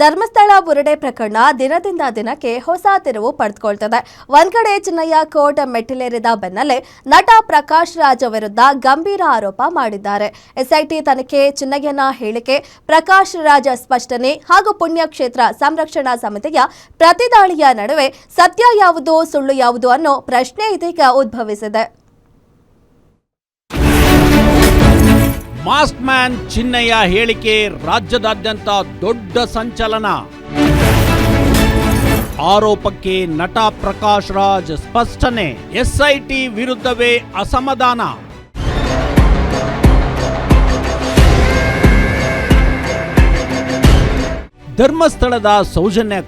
ಧರ್ಮಸ್ಥಳ ಬುರುಡೆ ಪ್ರಕರಣ ದಿನದಿಂದ ದಿನಕ್ಕೆ ಹೊಸ ತಿರುವು ಪಡೆದುಕೊಳ್ತಿದೆ. ಒಂದ್ ಕಡೆ ಚಿನ್ನಯ್ಯ ಕೋರ್ಟ್ ಮೆಟ್ಟಿಲೇರಿದ ಬೆನ್ನಲ್ಲೇ ನಟ ಪ್ರಕಾಶ್ ರಾಜ್ ವಿರುದ್ಧ ಗಂಭೀರ ಆರೋಪ ಮಾಡಿದ್ದಾರೆ. ಎಸ್ಐಟಿ ತನಿಖೆ, ಚಿನ್ನಯ್ಯನ ಹೇಳಿಕೆ, ಪ್ರಕಾಶ್ ರಾಜ್ ಸ್ಪಷ್ಟನೆ ಹಾಗೂ ಪುಣ್ಯಕ್ಷೇತ್ರ ಸಂರಕ್ಷಣಾ ಸಮಿತಿಯ ಪ್ರತಿದಾಳಿಯ ನಡುವೆ ಸತ್ಯ ಯಾವುದು, ಸುಳ್ಳು ಯಾವುದು ಅನ್ನೋ ಪ್ರಶ್ನೆ ಇದೀಗ ಉದ್ಭವಿಸಿದೆ. ಮಾಸ್ಕ್ ಮ್ಯಾನ್ ಚಿನ್ನಯ್ಯ ಹೇಳಿಕೆ ರಾಜ್ಯದಾದ್ಯಂತ ದೊಡ್ಡ ಸಂಚಲನ. ಆರೋಪಕ್ಕೆ ನಟ ಪ್ರಕಾಶ್ ರಾಜ್ ಸ್ಪಷ್ಟನೆ, ಎಸ್ಐಟಿ ವಿರುದ್ಧವೇ ಅಸಮಾಧಾನ. ಧರ್ಮಸ್ಥಳದ ಸೌಜನ್ಯ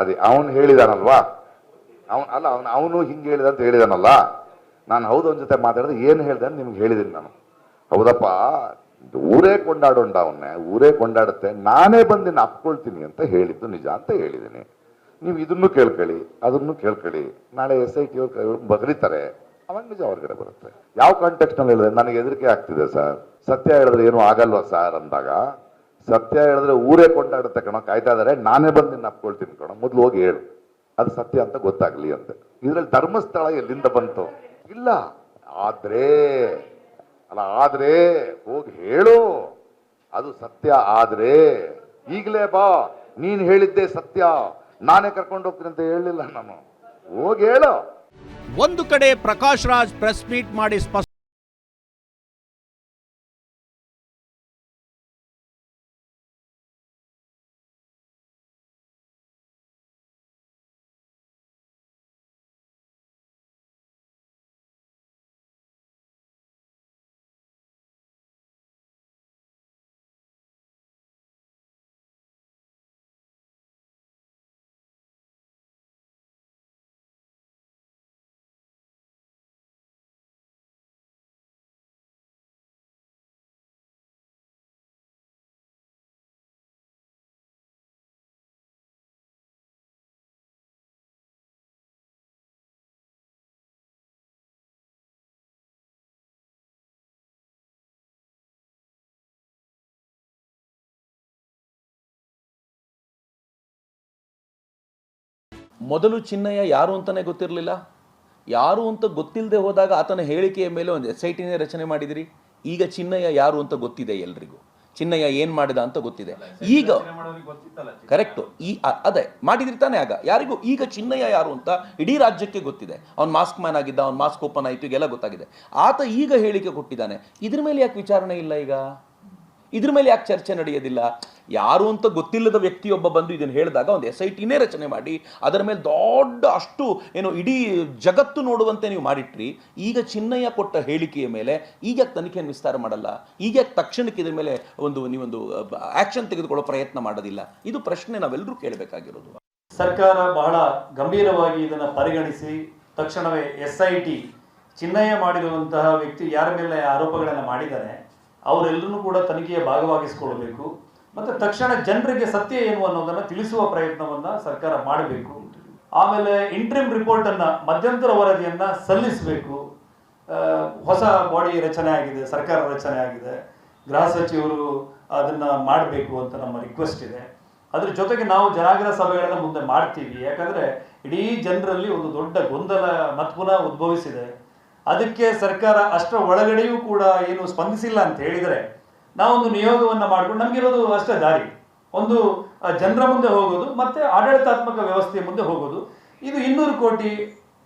ಅದೇ ಅವನು ಹೇಳಿದಾನಲ್ವಾ, ಅವನು ಹಿಂಗೆ ಹೇಳಿದ ಅಂತ ಹೇಳಿದಾನಲ್ಲ. ನಾನು ಹೌದು ಅವನ ಜೊತೆ ಮಾತಾಡಿದ್ರೆ ಏನು ಹೇಳಿದೆ ಅಂತ ನಿಮ್ಗೆ ಹೇಳಿದ್ದೀನಿ ನಾನು. ಹೌದಪ್ಪ, ಊರೇ ಕೊಂಡಾಡೋಂಡ ಅವನ್ನೇ, ಊರೇ ಕೊಂಡಾಡುತ್ತೆ, ನಾನೇ ಬಂದು ನಿನ್ನ ಅಪ್ಕೊಳ್ತೀನಿ ಅಂತ ಹೇಳಿದ್ದು ನಿಜ ಅಂತ ಹೇಳಿದ್ದೀನಿ. ನೀವು ಇದನ್ನು ಕೇಳ್ಕೊಳ್ಳಿ, ಅದನ್ನು ಕೇಳ್ಕೊಳ್ಳಿ. ನಾಳೆ SIT ಅವ್ರು ಬಗರಿತಾರೆ, ಅವಾಗ ನಿಜ ಹೊರಗಡೆ ಬರುತ್ತೆ. ಯಾವ ಕಾಂಟೆಕ್ಸ್ಟ್ ನಲ್ಲಿ ಹೇಳಿದ್ರೆ ನನಗೆ ಹೆದರಿಕೆ ಆಗ್ತಿದೆ ಸರ್. ಸತ್ಯ ಹೇಳಿದ್ರೆ ಏನು ಆಗಲ್ವಾ ಸರ್ ಅಂದಾಗ, ಸತ್ಯ ಹೇಳಿದ್ರೆ ಊರೇ ಕೊಂಡಾಡುತ್ತೆ ಕಣೋ, ಕಾಯ್ತಾ ಇದಾರೆ, ನಾನೇ ಬಂದು ನಿನ್ನ ಅಪ್ಕೊಳ್ತೀನಿ ಕಣೋ, ಮೊದ್ಲು ಹೋಗಿ ಹೇಳು ಅದು ಸತ್ಯ ಅಂತ ಗೊತ್ತಾಗ್ಲಿ ಅಂತ. ಇದ್ರಲ್ಲಿ ಧರ್ಮಸ್ಥಳ ಎಲ್ಲಿಂದ ಬಂತು? ಇಲ್ಲ, ಆದ್ರೆ ಹೋಗಿ ಹೇಳು ಅದು ಸತ್ಯ. ಆದ್ರೆ ಈಗಲೇ ಬಾ, ನೀನ್ ಹೇಳಿದ್ದೆ ಸತ್ಯ, ನಾನೇ ಕರ್ಕೊಂಡು ಹೋಗ್ತೀನಿ ಅಂತ ಹೇಳಿಲ್ಲ ನಾನು. ಹೋಗಿ ಹೇಳು. ಒಂದು ಕಡೆ ಪ್ರಕಾಶ್ ರಾಜ್ ಪ್ರೆಸ್ ಮೀಟ್ ಮಾಡಿ ಸ್ಪಷ್ಟ ಮೊದಲು ಚಿನ್ನಯ್ಯ ಯಾರು ಅಂತಾನೆ ಗೊತ್ತಿರಲಿಲ್ಲ. ಯಾರು ಅಂತ ಗೊತ್ತಿಲ್ಲದೆ ಹೋದಾಗ ಆತನ ಹೇಳಿಕೆಯ ಮೇಲೆ ಒಂದು SITನೇ ರಚನೆ ಮಾಡಿದಿರಿ. ಈಗ ಚಿನ್ನಯ್ಯ ಯಾರು ಅಂತ ಗೊತ್ತಿದೆ ಎಲ್ರಿಗೂ. ಚಿನ್ನಯ್ಯ ಏನ್ ಮಾಡಿದ ಅಂತ ಗೊತ್ತಿದೆ. ಈಗ ಕರೆಕ್ಟು, ಅದೇ ಮಾಡಿದ್ರಿ ತಾನೇ. ಆಗ ಯಾರಿಗೂ ಈಗ ಚಿನ್ನಯ್ಯ ಯಾರು ಅಂತ ಇಡೀ ರಾಜ್ಯಕ್ಕೆ ಗೊತ್ತಿದೆ. ಅವ್ನು ಮಾಸ್ಕ್ ಮ್ಯಾನ್ ಆಗಿದ್ದ, ಅವ್ನು ಮಾಸ್ಕ್ ಓಪನ್ ಆಯಿತು, ಈಗೆಲ್ಲ ಗೊತ್ತಾಗಿದೆ. ಆತ ಈಗ ಹೇಳಿಕೆ ಕೊಟ್ಟಿದ್ದಾನೆ. ಇದ್ರ ಮೇಲೆ ಯಾಕೆ ವಿಚಾರಣೆ ಇಲ್ಲ? ಈಗ ಇದ್ರ ಮೇಲೆ ಯಾಕೆ ಚರ್ಚೆ ನಡೆಯೋದಿಲ್ಲ? ಯಾರು ಅಂತ ಗೊತ್ತಿಲ್ಲದ ವ್ಯಕ್ತಿಯೊಬ್ಬ ಬಂದು ಇದನ್ನು ಹೇಳಿದಾಗ ಒಂದು SITನೇ ರಚನೆ ಮಾಡಿ ಅದರ ಮೇಲೆ ದೊಡ್ಡ ಅಷ್ಟು ಏನು ಇಡೀ ಜಗತ್ತು ನೋಡುವಂತೆ ನೀವು ಮಾಡಿಟ್ರಿ. ಈಗ ಚಿನ್ನಯ್ಯ ಕೊಟ್ಟ ಹೇಳಿಕೆಯ ಮೇಲೆ ಈಗ ತನಿಖೆಯನ್ನು ವಿಸ್ತಾರ ಮಾಡಲ್ಲ? ಈಗ ತಕ್ಷಣಕ್ಕೆ ಇದ್ರ ಮೇಲೆ ನೀವೊಂದು ಆಕ್ಷನ್ ತೆಗೆದುಕೊಳ್ಳೋ ಪ್ರಯತ್ನ ಮಾಡೋದಿಲ್ಲ? ಇದು ಪ್ರಶ್ನೆ ನಾವೆಲ್ಲರೂ ಕೇಳಬೇಕಾಗಿರೋದು. ಸರ್ಕಾರ ಬಹಳ ಗಂಭೀರವಾಗಿ ಇದನ್ನು ಪರಿಗಣಿಸಿ ತಕ್ಷಣವೇ SIT ಚಿನ್ನಯ್ಯ ಮಾಡಿರುವಂತಹ ವ್ಯಕ್ತಿ ಯಾರ ಮೇಲೆ ಆರೋಪಗಳನ್ನು ಮಾಡಿದ್ದಾರೆ ಅವರೆಲ್ಲರೂ ಕೂಡ ತನಿಖೆಯ ಭಾಗವಾಗಿಸಿಕೊಳ್ಳಬೇಕು. ಮತ್ತು ತಕ್ಷಣ ಜನರಿಗೆ ಸತ್ಯ ಏನು ಅನ್ನೋದನ್ನು ತಿಳಿಸುವ ಪ್ರಯತ್ನವನ್ನು ಸರ್ಕಾರ ಮಾಡಬೇಕು. ಆಮೇಲೆ ಇಂಟ್ರಿಮ್ ರಿಪೋರ್ಟನ್ನು, ಮಧ್ಯಂತರ ವರದಿಯನ್ನು ಸಲ್ಲಿಸಬೇಕು. ಹೊಸ ಬಾಡಿ ರಚನೆ ಆಗಿದೆ, ಸರ್ಕಾರ ರಚನೆ ಆಗಿದೆ, ಗೃಹ ಸಚಿವರು ಅದನ್ನು ಮಾಡಬೇಕು ಅಂತ ನಮ್ಮ ರಿಕ್ವೆಸ್ಟ್ ಇದೆ. ಅದ್ರ ಜೊತೆಗೆ ನಾವು ಜನಾಗ್ರಹ ಸಭೆಗಳನ್ನು ಮುಂದೆ ಮಾಡ್ತೀವಿ. ಯಾಕಂದರೆ ಇಡೀ ಜನರಲ್ಲಿ ಒಂದು ದೊಡ್ಡ ಗೊಂದಲ ಮತ್ತೆ ಪುನಃ ಉದ್ಭವಿಸಿದೆ. ಅದಕ್ಕೆ ಸರ್ಕಾರ ಅಷ್ಟರ ಒಳಗಡೆಯೂ ಕೂಡ ಏನು ಸ್ಪಂದಿಸಿಲ್ಲ ಅಂತ ಹೇಳಿದರೆ ನಾವೊಂದು ನಿಯೋಗವನ್ನು ಮಾಡ್ಕೊಂಡು ನಮಗಿರೋದು ಅಷ್ಟೇ ದಾರಿ, ಒಂದು ಜನರ ಮುಂದೆ ಹೋಗೋದು ಮತ್ತು ಆಡಳಿತಾತ್ಮಕ ವ್ಯವಸ್ಥೆಯ ಮುಂದೆ ಹೋಗೋದು. ಇದು 200 ಕೋಟಿ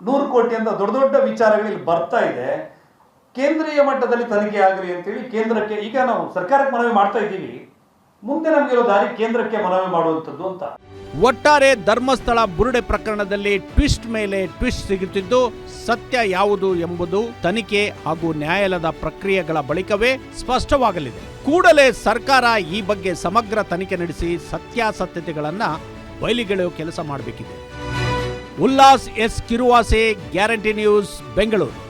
100 ಕೋಟಿ ಅಂತ ದೊಡ್ಡ ದೊಡ್ಡ ವಿಚಾರಗಳು ಇಲ್ಲಿ ಬರ್ತಾ ಇದೆ. ಕೇಂದ್ರೀಯ ಮಟ್ಟದಲ್ಲಿ ತನಿಖೆ ಆಗಲಿ ಅಂತೇಳಿ ಕೇಂದ್ರಕ್ಕೆ ಈಗ ನಾವು ಸರ್ಕಾರಕ್ಕೆ ಮನವಿ ಮಾಡ್ತಾ ಇದ್ದೀವಿ. ಮುಂದೆ ನಮಗಿರೋ ದಾರಿ ಕೇಂದ್ರಕ್ಕೆ ಮನವಿ ಮಾಡುವಂಥದ್ದು ಅಂತ. ಒಟ್ಟಾರೆ ಧರ್ಮಸ್ಥಳ ಬುರುಡೆ ಪ್ರಕರಣದಲ್ಲಿ ಟ್ವಿಸ್ಟ್ ಮೇಲೆ ಟ್ವಿಸ್ಟ್ ಸಿಗುತ್ತಿದ್ದು, ಸತ್ಯ ಯಾವುದು ಎಂಬುದು ತನಿಖೆ ಹಾಗೂ ನ್ಯಾಯಾಲಯದ ಪ್ರಕ್ರಿಯೆಗಳ ಬಳಿಕವೇ ಸ್ಪಷ್ಟವಾಗಲಿದೆ. ಕೂಡಲೇ ಸರ್ಕಾರ ಈ ಬಗ್ಗೆ ಸಮಗ್ರ ತನಿಖೆ ನಡೆಸಿ ಸತ್ಯಾಸತ್ಯತೆಗಳನ್ನ ಬಯಲಿಗೆಳೆಯುವ ಕೆಲಸ ಮಾಡಬೇಕಿದೆ. Ullas S Kiruvase, guarantee news, Bengaluru.